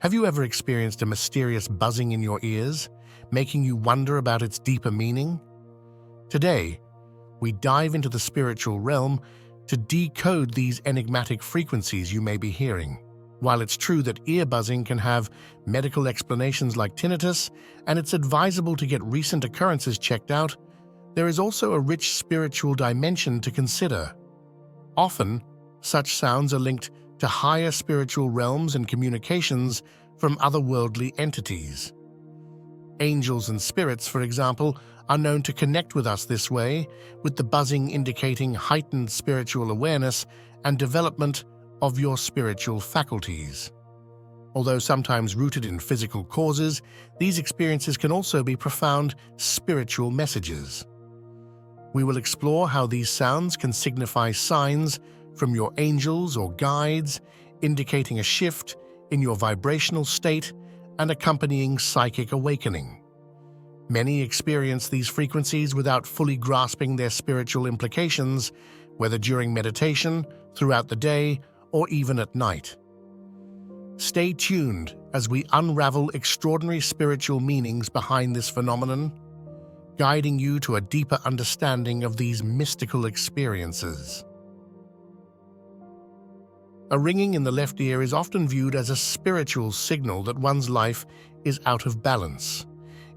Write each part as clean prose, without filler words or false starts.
Have you ever experienced a mysterious buzzing in your ears, making you wonder about its deeper meaning? Today, we dive into the spiritual realm to decode these enigmatic frequencies you may be hearing. While it's true that ear buzzing can have medical explanations like tinnitus, and it's advisable to get recent occurrences checked out, there is also a rich spiritual dimension to consider. Often, such sounds are linked to higher spiritual realms and communications from otherworldly entities. Angels and spirits, for example, are known to connect with us this way, with the buzzing indicating heightened spiritual awareness and development of your spiritual faculties. Although sometimes rooted in physical causes, these experiences can also be profound spiritual messages. We will explore how these sounds can signify signs from your angels or guides, indicating a shift in your vibrational state and accompanying psychic awakening. Many experience these frequencies without fully grasping their spiritual implications, whether during meditation, throughout the day, or even at night. Stay tuned as we unravel extraordinary spiritual meanings behind this phenomenon, guiding you to a deeper understanding of these mystical experiences. A ringing in the left ear is often viewed as a spiritual signal that one's life is out of balance.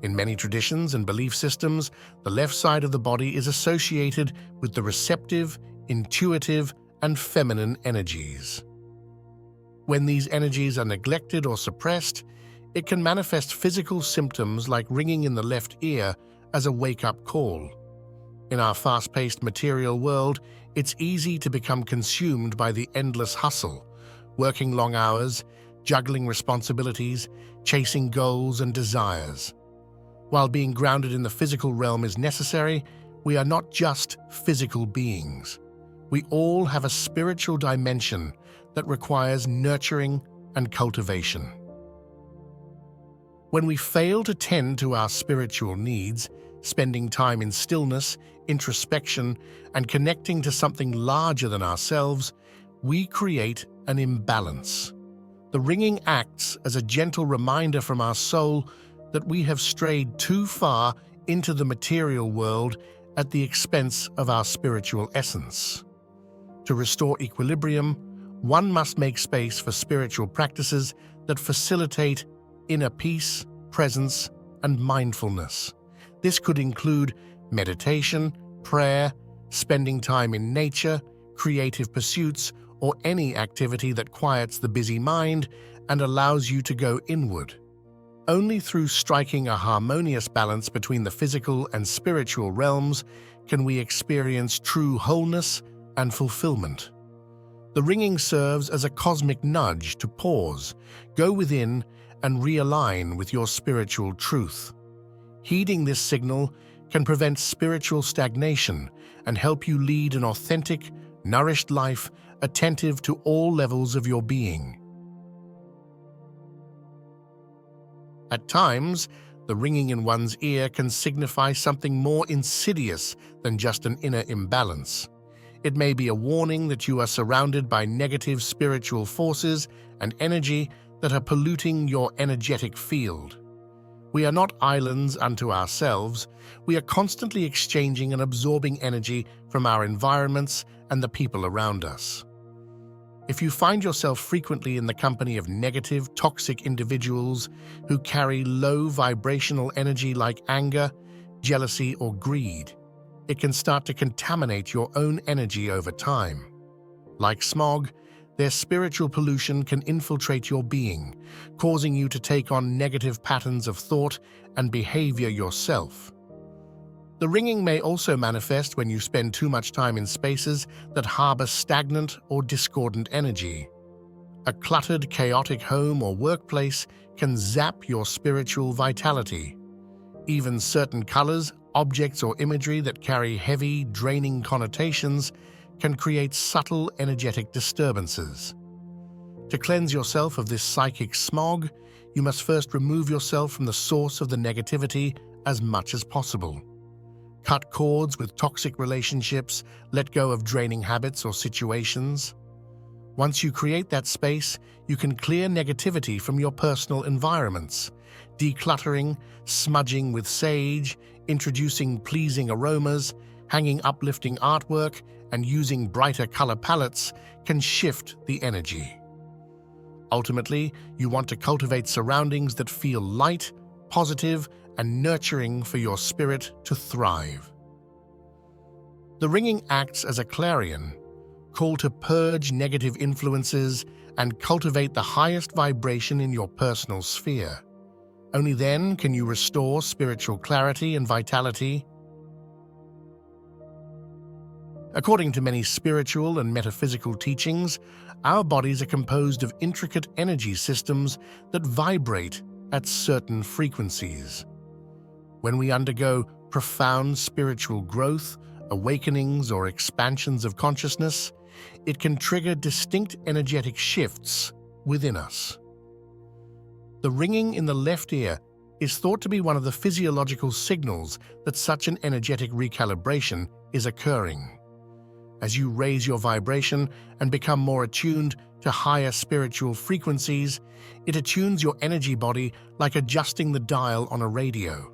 In many traditions and belief systems, the left side of the body is associated with the receptive, intuitive, and feminine energies. When these energies are neglected or suppressed, it can manifest physical symptoms like ringing in the left ear as a wake-up call. In our fast-paced material world, it's easy to become consumed by the endless hustle, working long hours, juggling responsibilities, chasing goals and desires. While being grounded in the physical realm is necessary, we are not just physical beings. We all have a spiritual dimension that requires nurturing and cultivation. When we fail to tend to our spiritual needs, spending time in stillness, introspection, and connecting to something larger than ourselves, we create an imbalance. The ringing acts as a gentle reminder from our soul that we have strayed too far into the material world at the expense of our spiritual essence. To restore equilibrium, one must make space for spiritual practices that facilitate inner peace, presence, and mindfulness. This could include meditation, prayer, spending time in nature, creative pursuits, or any activity that quiets the busy mind and allows you to go inward. Only through striking a harmonious balance between the physical and spiritual realms can we experience true wholeness and fulfillment. The ringing serves as a cosmic nudge to pause, go within, and realign with your spiritual truth. Heeding this signal can prevent spiritual stagnation and help you lead an authentic, nourished life, attentive to all levels of your being. At times, the ringing in one's ear can signify something more insidious than just an inner imbalance. It may be a warning that you are surrounded by negative spiritual forces and energy that are polluting your energetic field. We are not islands unto ourselves. We are constantly exchanging and absorbing energy from our environments and the people around us. If you find yourself frequently in the company of negative, toxic individuals who carry low vibrational energy like anger, jealousy, or greed, it can start to contaminate your own energy over time. Like smog, their spiritual pollution can infiltrate your being, causing you to take on negative patterns of thought and behavior yourself. The ringing may also manifest when you spend too much time in spaces that harbor stagnant or discordant energy. A cluttered, chaotic home or workplace can zap your spiritual vitality. Even certain colors, objects, or imagery that carry heavy, draining connotations can create subtle energetic disturbances. To cleanse yourself of this psychic smog, you must first remove yourself from the source of the negativity as much as possible. Cut cords with toxic relationships, let go of draining habits or situations. Once you create that space, you can clear negativity from your personal environments. Decluttering, smudging with sage, introducing pleasing aromas, hanging uplifting artwork, and using brighter color palettes can shift the energy. Ultimately, you want to cultivate surroundings that feel light, positive, and nurturing for your spirit to thrive. The ringing acts as a clarion, call to purge negative influences and cultivate the highest vibration in your personal sphere. Only then can you restore spiritual clarity and vitality. According to many spiritual and metaphysical teachings, our bodies are composed of intricate energy systems that vibrate at certain frequencies. When we undergo profound spiritual growth, awakenings, or expansions of consciousness, it can trigger distinct energetic shifts within us. The ringing in the left ear is thought to be one of the physiological signals that such an energetic recalibration is occurring. As you raise your vibration and become more attuned to higher spiritual frequencies, it attunes your energy body like adjusting the dial on a radio.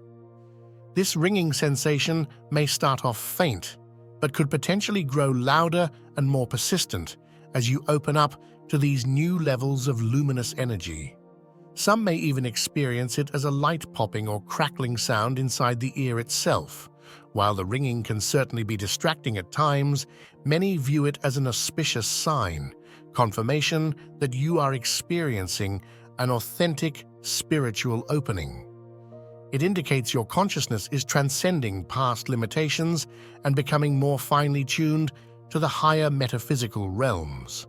This ringing sensation may start off faint, but could potentially grow louder and more persistent as you open up to these new levels of luminous energy. Some may even experience it as a light popping or crackling sound inside the ear itself. While the ringing can certainly be distracting at times, many view it as an auspicious sign, confirmation that you are experiencing an authentic spiritual opening. It indicates your consciousness is transcending past limitations and becoming more finely tuned to the higher metaphysical realms.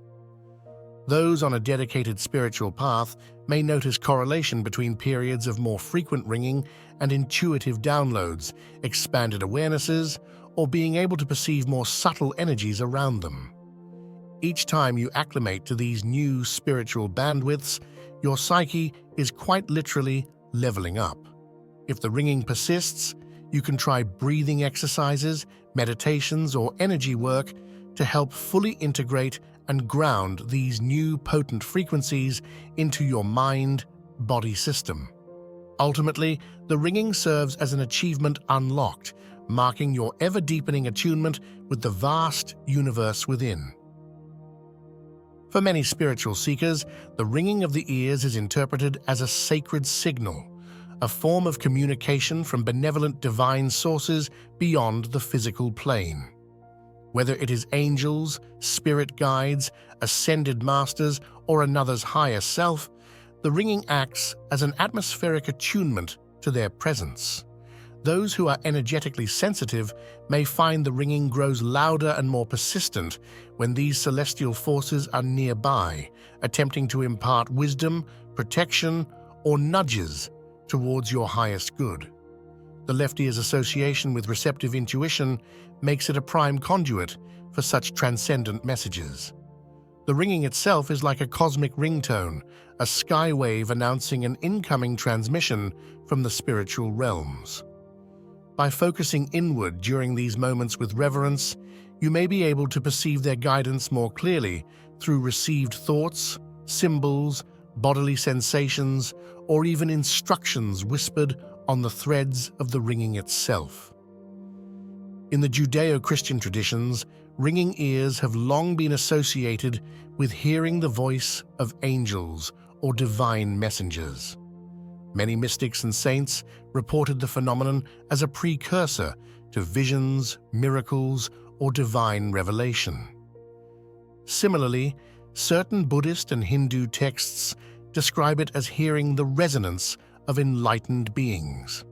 Those on a dedicated spiritual path may notice correlation between periods of more frequent ringing and intuitive downloads, expanded awarenesses, or being able to perceive more subtle energies around them. Each time you acclimate to these new spiritual bandwidths, your psyche is quite literally leveling up. If the ringing persists, you can try breathing exercises, meditations, or energy work to help fully integrate and ground these new potent frequencies into your mind-body system. Ultimately, the ringing serves as an achievement unlocked, marking your ever-deepening attunement with the vast universe within. For many spiritual seekers, the ringing of the ears is interpreted as a sacred signal, a form of communication from benevolent divine sources beyond the physical plane. Whether it is angels, spirit guides, ascended masters, or another's higher self, the ringing acts as an atmospheric attunement to their presence. Those who are energetically sensitive may find the ringing grows louder and more persistent when these celestial forces are nearby, attempting to impart wisdom, protection, or nudges towards your highest good. The left ear's association with receptive intuition makes it a prime conduit for such transcendent messages. The ringing itself is like a cosmic ringtone, a skywave announcing an incoming transmission from the spiritual realms. By focusing inward during these moments with reverence, you may be able to perceive their guidance more clearly through received thoughts, symbols, bodily sensations, or even instructions whispered on the threads of the ringing itself. In the Judeo-Christian traditions, ringing ears have long been associated with hearing the voice of angels or divine messengers. Many mystics and saints reported the phenomenon as a precursor to visions, miracles, or divine revelation. Similarly, certain Buddhist and Hindu texts describe it as hearing the resonance of enlightened beings.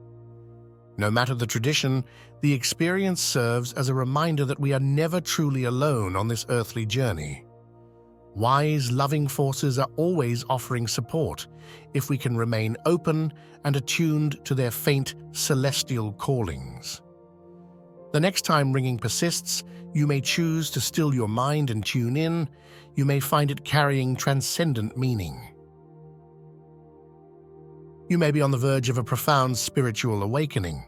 No matter the tradition, the experience serves as a reminder that we are never truly alone on this earthly journey. Wise, loving forces are always offering support if we can remain open and attuned to their faint celestial callings. The next time ringing persists, you may choose to still your mind and tune in. You may find it carrying transcendent meaning. You may be on the verge of a profound spiritual awakening.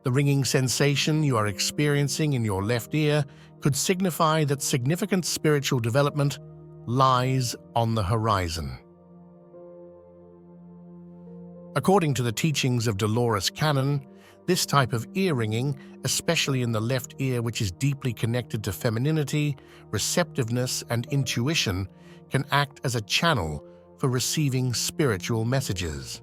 The ringing sensation you are experiencing in your left ear could signify that significant spiritual development lies on the horizon. According to the teachings of Dolores Cannon, this type of ear ringing, especially in the left ear, which is deeply connected to femininity, receptiveness, and intuition, can act as a channel for receiving spiritual messages.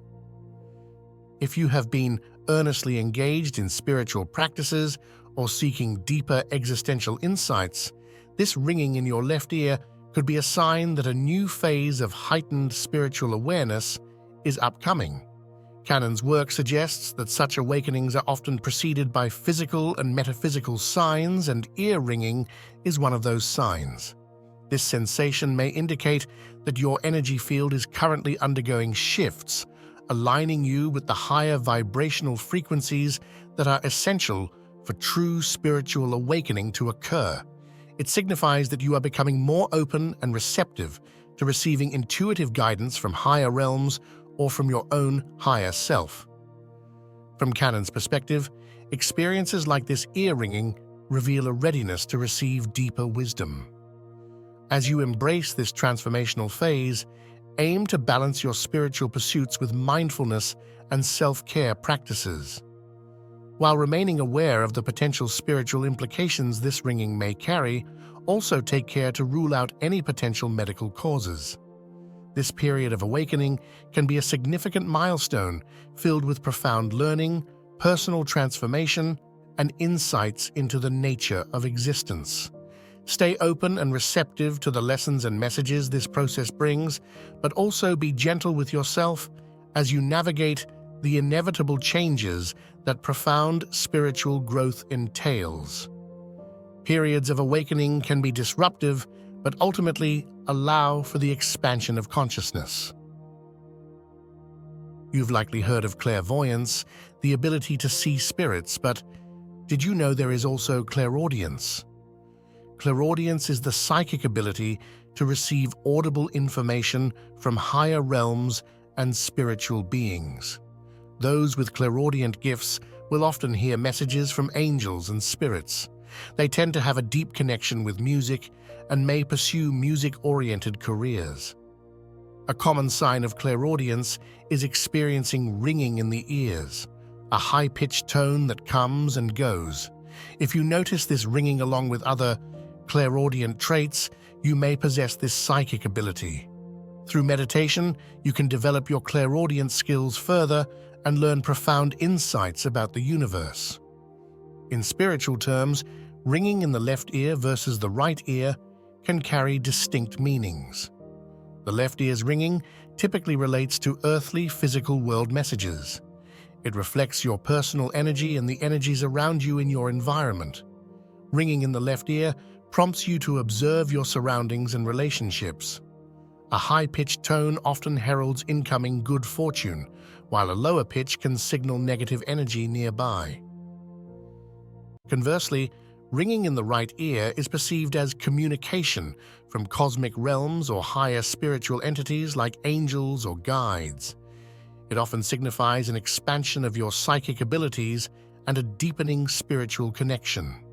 If you have been earnestly engaged in spiritual practices or seeking deeper existential insights, this ringing in your left ear could be a sign that a new phase of heightened spiritual awareness is upcoming. Cannon's work suggests that such awakenings are often preceded by physical and metaphysical signs, and ear ringing is one of those signs. This sensation may indicate that your energy field is currently undergoing shifts, aligning you with the higher vibrational frequencies that are essential for true spiritual awakening to occur. It signifies that you are becoming more open and receptive to receiving intuitive guidance from higher realms or from your own higher self. From Cannon's perspective, experiences like this ear ringing reveal a readiness to receive deeper wisdom. As you embrace this transformational phase, aim to balance your spiritual pursuits with mindfulness and self-care practices. While remaining aware of the potential spiritual implications this ringing may carry, also take care to rule out any potential medical causes. This period of awakening can be a significant milestone filled with profound learning, personal transformation, and insights into the nature of existence. Stay open and receptive to the lessons and messages this process brings, but also be gentle with yourself as you navigate the inevitable changes that profound spiritual growth entails. Periods of awakening can be disruptive, but ultimately allow for the expansion of consciousness. You've likely heard of clairvoyance, the ability to see spirits, but did you know there is also clairaudience? Clairaudience is the psychic ability to receive audible information from higher realms and spiritual beings. Those with clairaudient gifts will often hear messages from angels and spirits. They tend to have a deep connection with music and may pursue music-oriented careers. A common sign of clairaudience is experiencing ringing in the ears, a high-pitched tone that comes and goes. If you notice this ringing along with other clairaudient traits, you may possess this psychic ability. Through meditation, you can develop your clairaudient skills further and learn profound insights about the universe. In spiritual terms, ringing in the left ear versus the right ear can carry distinct meanings. The left ear's ringing typically relates to earthly, physical world messages. It reflects your personal energy and the energies around you in your environment. Ringing in the left ear prompts you to observe your surroundings and relationships. A high-pitched tone often heralds incoming good fortune, while a lower pitch can signal negative energy nearby. Conversely, ringing in the right ear is perceived as communication from cosmic realms or higher spiritual entities like angels or guides. It often signifies an expansion of your psychic abilities and a deepening spiritual connection.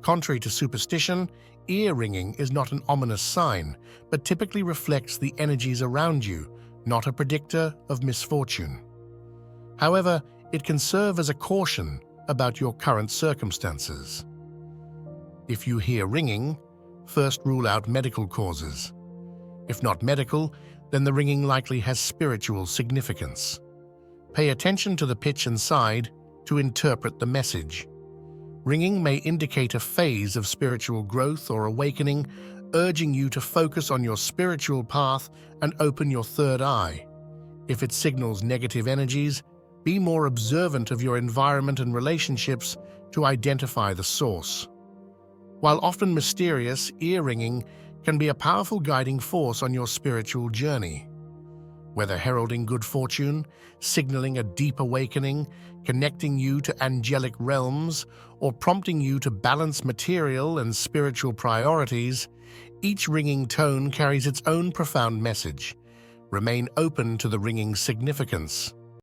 Contrary to superstition, ear ringing is not an ominous sign, but typically reflects the energies around you, not a predictor of misfortune. However, it can serve as a caution about your current circumstances. If you hear ringing, first rule out medical causes. If not medical, then the ringing likely has spiritual significance. Pay attention to the pitch and side to interpret the message. Ringing may indicate a phase of spiritual growth or awakening, urging you to focus on your spiritual path and open your third eye. If it signals negative energies, be more observant of your environment and relationships to identify the source. While often mysterious, ear ringing can be a powerful guiding force on your spiritual journey. Whether heralding good fortune, signaling a deep awakening, connecting you to angelic realms, or prompting you to balance material and spiritual priorities, each ringing tone carries its own profound message. Remain open to the ringing's significance.